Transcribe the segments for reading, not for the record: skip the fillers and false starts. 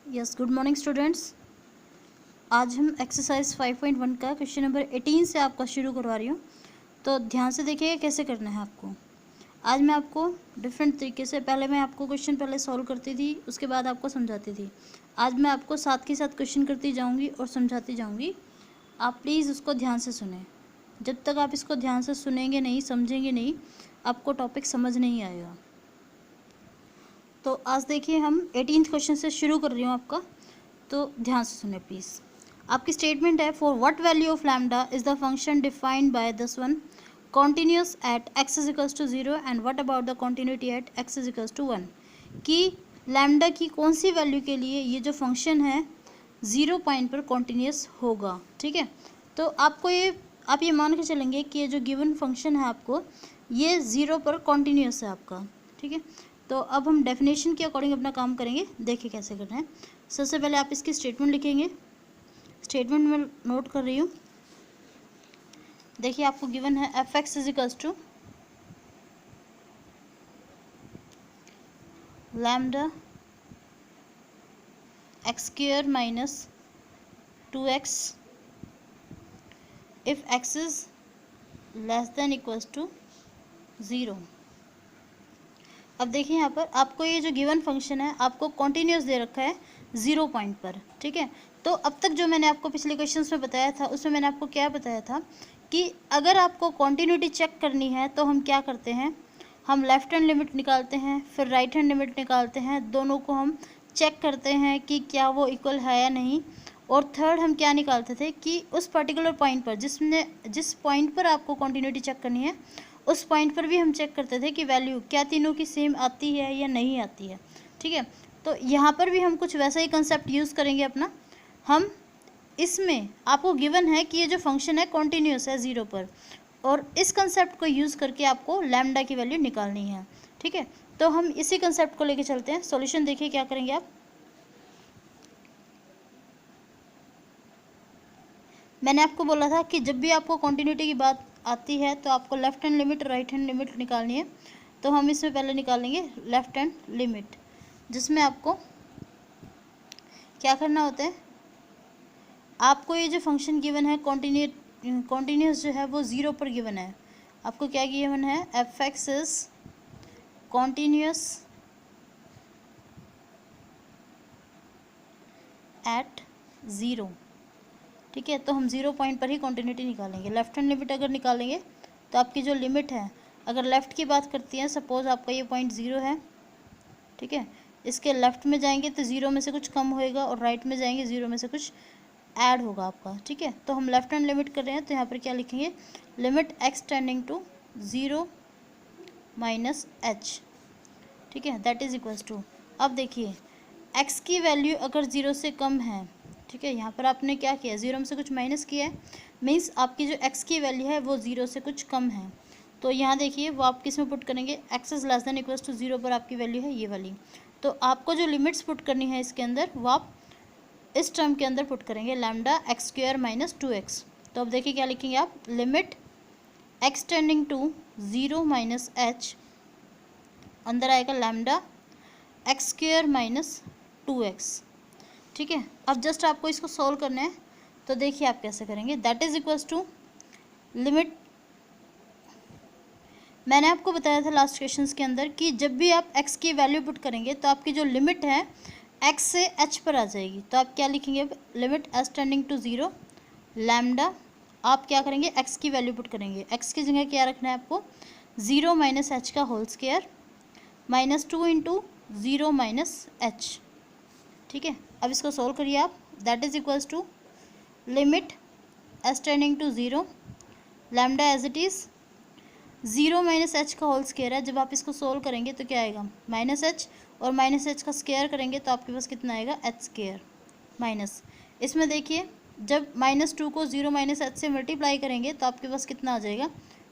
Yes, good morning students. आज हम exercise 5.1 का क्वेश्चन नंबर 18 से आपका शुरू करवा रही हूँ। तो ध्यान से देखिएगा कैसे करना है आपको। आज मैं आपको डिफरेंट तरीके से, पहले मैं आपको क्वेश्चन पहले सॉल्व करती थी, उसके बाद आपको समझाती थी। आज मैं आपको साथ के साथ क्वेश्चन करती जाऊँगी और समझाती जाऊँगी। आप प्लीज़ उसको ध्यान से सुनें। जब तक आप इसको ध्यान से सुनेंगे नहीं, समझेंगे नहीं, आपको टॉपिक समझ नहीं आएगा। तो आज देखिए हम 18th क्वेश्चन से शुरू कर रही हूँ आपका, तो ध्यान से सुने प्लीज़। आपकी स्टेटमेंट है, for what value of lambda is the function defined by this one continuous at x is equals to 0 and what about the continuity at x is equals to 1। कि लैम्डा की कौन सी value के लिए ये जो function है 0 point पर continuous होगा। ठीक है, तो आपको आप ये मान के चलेंगे कि ये जो गिवन फंक्शन है आपको ये 0 पर कॉन्टिन्यूस है आपका। ठीक है, तो अब हम डेफिनेशन के अकॉर्डिंग अपना काम करेंगे। देखिए कैसे करना है। सबसे पहले आप इसकी स्टेटमेंट लिखेंगे। स्टेटमेंट में नोट कर रही हूँ। देखिए आपको गिवन है f x is equals to lambda x square minus 2x if x is less than equals to 0। अब देखिए यहाँ पर आपको ये जो गिवन फंक्शन है आपको कॉन्टिन्यूस दे रखा है 0 पॉइंट पर। ठीक है, तो अब तक जो मैंने आपको पिछले क्वेश्चंस में बताया था उसमें मैंने आपको क्या बताया था कि अगर आपको कॉन्टिन्यूटी चेक करनी है तो हम क्या करते हैं, हम लेफ्ट हैंड लिमिट निकालते हैं, फिर राइट हैंड लिमिट निकालते हैं, दोनों को हम चेक करते हैं कि क्या वो इक्वल है या नहीं। और थर्ड हम क्या निकालते थे कि उस पर्टिकुलर पॉइंट पर जिस पॉइंट पर आपको कॉन्टिन्यूटी चेक करनी है उस पॉइंट पर भी हम चेक करते थे कि वैल्यू क्या तीनों की सेम आती है या नहीं आती है। ठीक है, तो यहाँ पर भी हम कुछ वैसा ही कंसेप्ट यूज़ करेंगे अपना। हम इसमें आपको गिवन है कि ये जो फंक्शन है कॉन्टिन्यूस है 0 पर, और इस कंसेप्ट को यूज़ करके आपको लैम्डा की वैल्यू निकालनी है। ठीक है, तो हम इसी कंसेप्ट को लेके चलते हैं। सॉल्यूशन देखिए क्या करेंगे आप। मैंने आपको बोला था कि जब भी आपको कॉन्टिन्यूटी की बात आती है तो आपको left hand limit right hand limit निकालनी है। तो हम इसमें पहले निकालेंगे लेफ्ट हैंड लिमिट, जिसमें आपको क्या करना होता है, आपको ये जो फंक्शन गिवन है कॉन्टिन्यूस जो है वो 0 पर गिवन है। आपको क्या गिवन है, f x is continuous at 0। ठीक है, तो हम 0 पॉइंट पर ही कॉन्टिन्यूटी निकालेंगे। लेफ्ट हैंड लिमिट अगर निकालेंगे तो आपकी जो लिमिट है, अगर लेफ़्ट की बात करती हैं, सपोज़ आपका ये पॉइंट 0 है। ठीक है, इसके लेफ़्ट में जाएंगे तो 0 में से कुछ कम होएगा और राइट में जाएंगे 0 में से कुछ ऐड होगा आपका। ठीक है, तो हम लेफ्ट हैंड लिमिट कर रहे हैं तो यहाँ पर क्या लिखेंगे, limit x tending to 0 minus h. ठीक है, दैट इज़ इक्वल्स टू, अब देखिए एक्स की वैल्यू अगर 0 से कम है, ठीक है, यहाँ पर आपने क्या किया, 0 में से कुछ माइनस किया है, मीन्स आपकी जो x की वैल्यू है वो 0 से कुछ कम है। तो यहाँ देखिए वो आप किस में पुट करेंगे, x is less than equals to 0 पर आपकी वैल्यू है ये वाली। तो आपको जो लिमिट्स पुट करनी है इसके अंदर वो आप इस टर्म के अंदर पुट करेंगे, lambda x square minus 2x। तो अब देखिए क्या लिखेंगे आप, limit x tending to 0 minus h, अंदर आएगा lambda x square minus 2x। ठीक है, अब जस्ट आपको इसको सॉल्व करना है। तो देखिए आप कैसे करेंगे, that is equals to limit, मैंने आपको बताया था लास्ट क्वेश्चंस के अंदर कि जब भी आप x की वैल्यू पुट करेंगे तो आपकी जो लिमिट है x से h पर आ जाएगी। तो आप क्या लिखेंगे, limit s tending to 0 lambda, आप क्या करेंगे x की वैल्यू पुट करेंगे, x की जगह क्या रखना है आपको, 0 माइनस एच का whole square minus 2 into 0 minus h. ठीक है, अब इसको सोल्व करिए आप, that is equals to limit s tending to 0 lambda as it is 0 minus h का होल स्क्वायर है। जब आप इसको सोल्व करेंगे तो क्या आएगा, माइनस एच, और माइनस एच का स्क्वायर करेंगे तो आपके पास कितना आएगा, एच स्क्वायर माइनस, इसमें देखिए जब -2 को 0 माइनस एच से मल्टीप्लाई करेंगे तो आपके पास कितना आ जाएगा,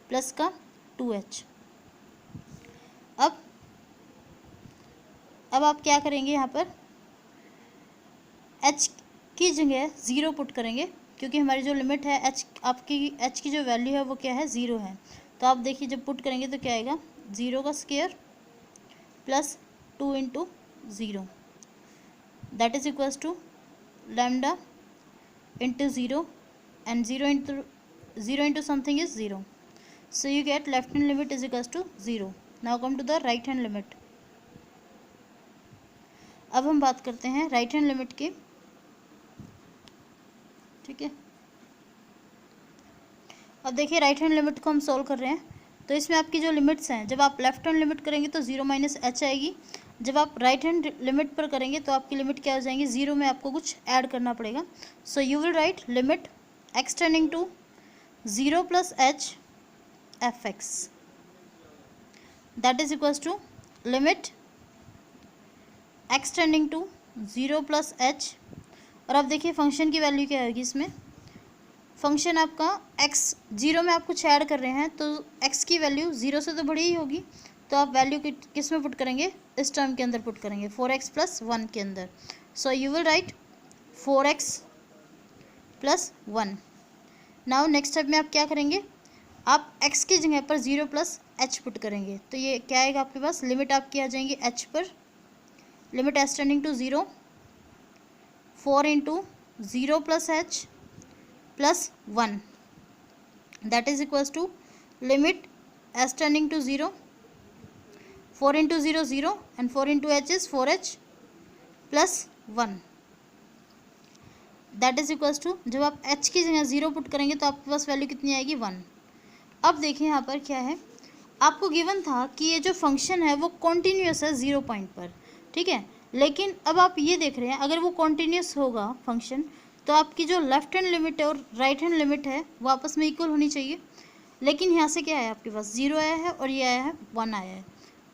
प्लस का 2h। अब आप क्या करेंगे, यहाँ पर h की जगह 0 पुट करेंगे, क्योंकि हमारी जो लिमिट है आपकी h की जो वैल्यू है वो क्या है, 0 है। तो आप देखिए जब पुट करेंगे तो क्या आएगा, 0 का square plus 2 into 0। that is equals to lambda into 0, and 0 into something is 0. So you get left hand limit is equals to 0. Now come to the right hand limit. अब हम बात करते हैं राइट हैंड लिमिट की, ठीक है। अब देखिए राइट हैंड लिमिट को हम सॉल्व कर रहे हैं, तो इसमें आपकी जो लिमिट्स हैं, जब आप लेफ्ट हैंड लिमिट करेंगे तो 0 माइनस एच आएगी, जब आप राइट हैंड लिमिट पर करेंगे तो आपकी लिमिट क्या हो जाएंगी, 0 में आपको कुछ ऐड करना पड़ेगा। So you will write limit x tending to 0 plus h f x, that is equals to limit x tending to 0 plus h. और अब देखिए फंक्शन की वैल्यू क्या होगी इसमें, फंक्शन आपका x 0 में आप कुछ ऐड कर रहे हैं तो x की वैल्यू 0 से तो बड़ी ही होगी, तो आप वैल्यू किस में पुट करेंगे, इस टर्म के अंदर पुट करेंगे 4x प्लस 1 के अंदर। सो you will right 4x plus 1। Now next step में आप क्या करेंगे, आप x की जगह पर 0 प्लस h पुट करेंगे, तो ये क्या आएगा आपके पास, लिमिट आपकी आ जाएंगी h पर, limit s tending to 0, 4 into 0 plus h plus 1, that is equals to limit s tending to 0, 4 into 0 0, and 4 into h is 4h plus 1, that is equals to, जब आप h की जगह 0 पुट करेंगे तो आपके पास वैल्यू कितनी आएगी, 1। अब देखिए यहाँ पर क्या है, आपको गिवन था कि ये जो फंक्शन है वो कॉन्टीन्यूस है 0 पॉइंट पर, ठीक है। लेकिन अब आप ये देख रहे हैं अगर वो कॉन्टीन्यूस होगा फंक्शन, तो आपकी जो लेफ्ट हैंड लिमिट है और राइट हैंड लिमिट है वो आपस में इक्वल होनी चाहिए। लेकिन यहाँ से क्या है, आपके पास 0 आया है और ये आया है 1 आया है,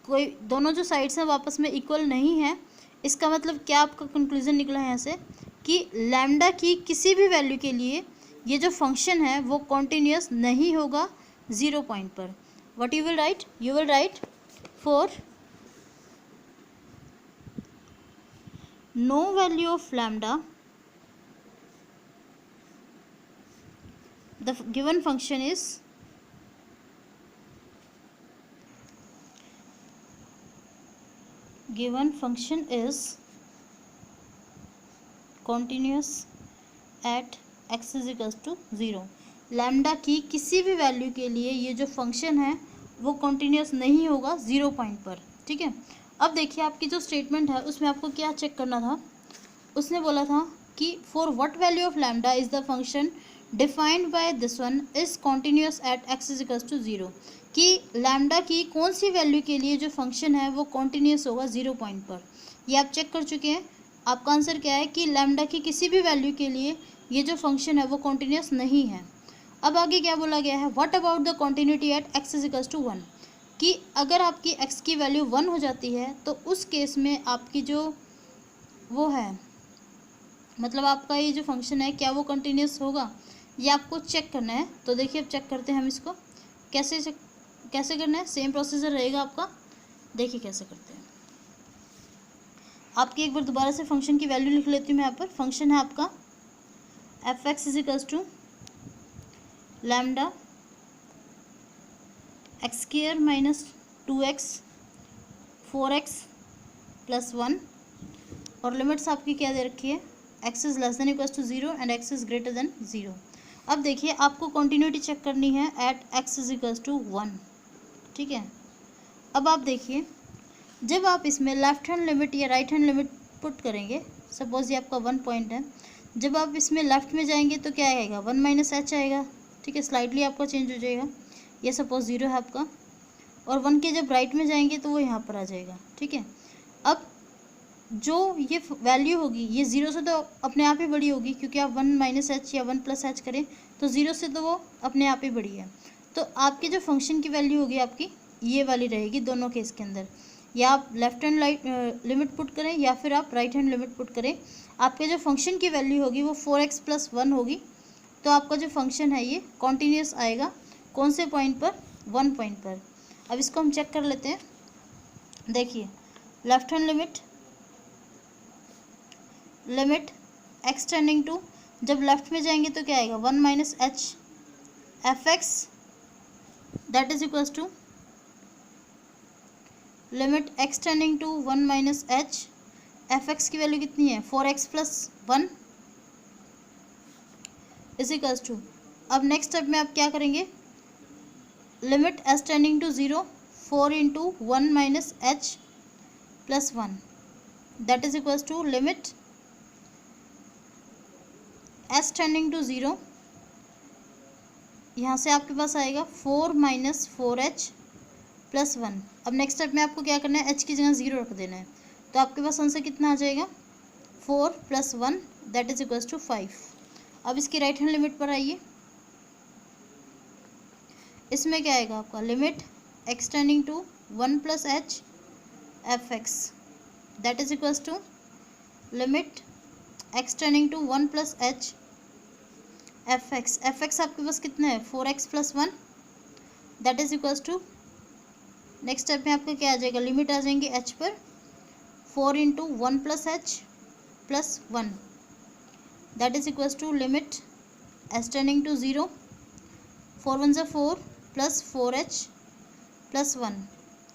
कोई दोनों जो साइड्स हैं वो आपस में इक्वल नहीं है। इसका मतलब क्या आपका कंक्लूजन निकला है यहाँ से कि लैम्डा की किसी भी वैल्यू के लिए ये जो फंक्शन है वो कॉन्टीन्यूस नहीं होगा 0 पॉइंट पर। What you will write, you will write for no value of lambda the given function is continuous at x is equals to 0। Lambda की किसी भी वैल्यू के लिए ये जो फंक्शन है वो कॉन्टीन्यूस नहीं होगा 0 पॉइंट पर, ठीक है। अब देखिए आपकी जो स्टेटमेंट है उसमें आपको क्या चेक करना था, उसने बोला था कि for what value of lambda is the function defined by this one is continuous at x is equals to 0, कि लैम्डा की कौन सी वैल्यू के लिए जो फंक्शन है वो कॉन्टीन्यूस होगा 0 पॉइंट पर। ये आप चेक कर चुके हैं, आपका आंसर क्या है कि लैम्डा की किसी भी वैल्यू के लिए ये जो फंक्शन है वो कॉन्टीन्यूस नहीं है। अब आगे क्या बोला गया है, what about the continuity at x is equals to 1, कि अगर आपकी x की वैल्यू 1 हो जाती है तो उस केस में आपकी जो वो है, मतलब आपका ये जो फंक्शन है क्या वो कंटिन्यूस होगा, ये आपको चेक करना है। तो देखिए अब चेक करते हैं हम इसको, कैसे करना है, सेम प्रोसीजर रहेगा आपका। देखिए कैसे करते हैं, आपकी एक बार दोबारा से फंक्शन की वैल्यू लिख लेती हूँ मैं यहाँ पर। फंक्शन है आपका f x is equals to lambda x square minus 2x 4x plus 1, और लिमिट्स आपकी क्या दे रखी है, x is less than equals to 0 and x is greater than 0। अब देखिए आपको कॉन्टीन्यूटी चेक करनी है at x is equals to 1, ठीक है। अब आप देखिए जब आप इसमें लेफ्ट हैंड लिमिट या राइट हैंड लिमिट पुट करेंगे, सपोज ये आपका 1 पॉइंट है, जब आप इसमें लेफ्ट में जाएंगे तो क्या आएगा, 1 माइनस एच आएगा, ठीक है, स्लाइटली आपका चेंज हो जाएगा। ये सपोज 0 है आपका, और 1 के जब राइट में जाएंगे तो वो यहाँ पर आ जाएगा, ठीक है। अब जो ये वैल्यू होगी ये 0 से तो अपने आप ही बड़ी होगी, क्योंकि आप 1 माइनस एच या 1 प्लस एच करें तो 0 से तो वो अपने आप ही बड़ी है। तो आपकी जो फंक्शन की वैल्यू होगी आपकी ये वाली रहेगी दोनों केस के अंदर, या आप लेफ्ट हैंड लिमिट पुट करें या फिर आप राइट हैंड लिमिट पुट करें, आपके जो फंक्शन की वैल्यू होगी वो 4x प्लस 1 होगी। तो आपका जो फंक्शन है ये कॉन्टीन्यूस आएगा कौन से पॉइंट पर, 1 पॉइंट पर। अब इसको हम चेक कर लेते हैं। देखिए left hand limit x tending to, जब लेफ्ट में जाएंगे तो क्या आएगा, 1 minus h f x that is equals to limit x tending to 1 minus h f x की वैल्यू कितनी है 4x plus 1 is equals to, अब नेक्स्ट स्टेप में आप क्या करेंगे, limit s tending to 0 4 into 1 minus h plus 1 that is equals to limit s tending to 0, यहाँ से आपके पास आएगा 4 माइनस 4h प्लस 1। अब नेक्स्ट स्टेप में आपको क्या करना है, h की जगह 0 रख देना है, तो आपके पास आंसर कितना आ जाएगा 4 plus 1 that is equals to 5। अब इसकी राइट हैंड लिमिट पर आइए, इसमें क्या आएगा आपका limit x tending to 1 plus h f x that is equals to limit x tending to 1 plus h f x आपके पास कितना है 4x plus 1 that is equals to, next step में आपका क्या आ जाएगा, लिमिट आ जाएंगी h पर 4 into 1 plus h plus 1 that is equals to limit s tending to 0 4 1 ज़ा 4 प्लस 4h प्लस 1।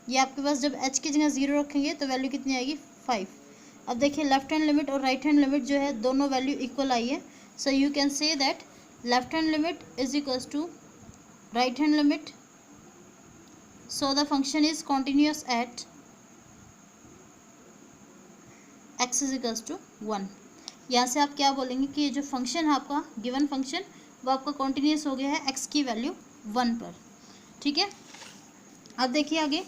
ये आपके पास जब h की जगह 0 रखेंगे तो वैल्यू कितनी आएगी 5। अब देखिए लेफ्ट हैंड लिमिट और राइट हैंड लिमिट जो है दोनों वैल्यू इक्वल आई है, so you can say that left hand limit is equals to right hand limit, so the function is continuous at x is equals to 1। यहाँ से आप क्या बोलेंगे कि ये जो फंक्शन है आपका गिवन फंक्शन वो आपका कॉन्टिन्यूस हो गया है x की वैल्यू 1 पर, ठीक है। अब देखिए आगे,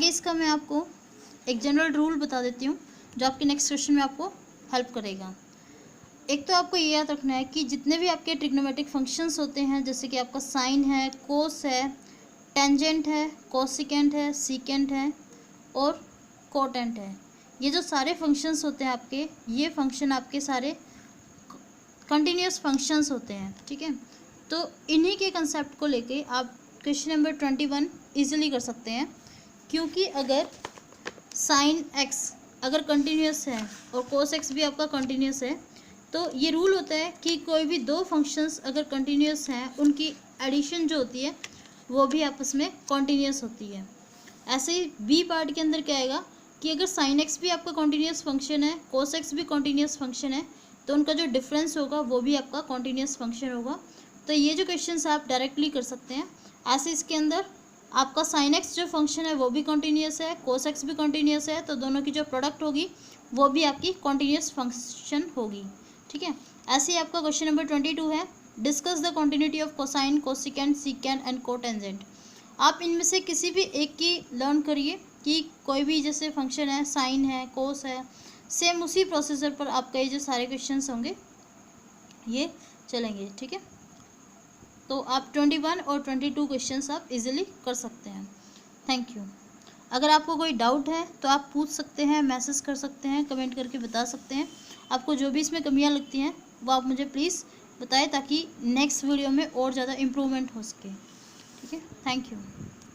इसका मैं आपको एक जनरल रूल बता देती हूँ जो आपके नेक्स्ट क्वेश्चन में आपको हेल्प करेगा। एक तो आपको ये याद रखना है कि जितने भी आपके ट्रिग्नोमेट्रिक फंक्शंस होते हैं, जैसे कि आपका साइन है, कोस है, टेंजेंट है, कोसिकेंट है, सीकेंट है और कोटेंट है, ये जो सारे फंक्शंस होते हैं आपके, ये फंक्शन आपके सारे कंटिन्यूस फंक्शंस होते हैं, ठीक है। तो इन्हीं के कंसेप्ट को लेके आप क्वेश्चन नंबर 21 ईजिली कर सकते हैं, क्योंकि अगर साइन एक्स अगर कंटिन्यूस है और कोस एक्स भी आपका कंटिन्यूस है, तो ये रूल होता है कि कोई भी दो फंक्शंस अगर कंटिन्यूस हैं उनकी एडिशन जो होती है वो भी आपस में कंटिन्यूस होती है। ऐसे ही बी पार्ट के अंदर क्या आएगा कि अगर साइन एक्स भी आपका कंटिन्यूस फंक्शन है, कोस एक्स भी कंटिन्यूस फंक्शन है, तो उनका जो डिफरेंस होगा वो भी आपका कंटिन्यूस फंक्शन होगा। तो ये जो क्वेश्चन आप डायरेक्टली कर सकते हैं। ऐसे इसके अंदर आपका साइन एक्स जो फंक्शन है वो भी कॉन्टीन्यूस है, कोस एक्स भी कॉन्टीन्यूस है, तो दोनों की जो प्रोडक्ट होगी वो भी आपकी कॉन्टीन्यूस फंक्शन होगी, ठीक है। ऐसे ही आपका क्वेश्चन नंबर 22 है, discuss the continuity of cosine, cosecant, secant and cotangent. आप इनमें से किसी भी एक की लर्न करिए कि कोई भी जैसे फंक्शन है, साइन है, कोस है, सेम उसी प्रोसीजर पर आपका ये जो सारे क्वेश्चन होंगे ये चलेंगे, ठीक है। तो आप 21 और 22 क्वेश्चंस आप इजीली कर सकते हैं। Thank you. अगर आपको कोई डाउट है तो आप पूछ सकते हैं, मैसेज कर सकते हैं, कमेंट करके बता सकते हैं। आपको जो भी इसमें कमियां लगती हैं वो आप मुझे प्लीज़ बताएं ताकि नेक्स्ट वीडियो में और ज़्यादा इम्प्रूवमेंट हो सके, ठीक है। Thank you.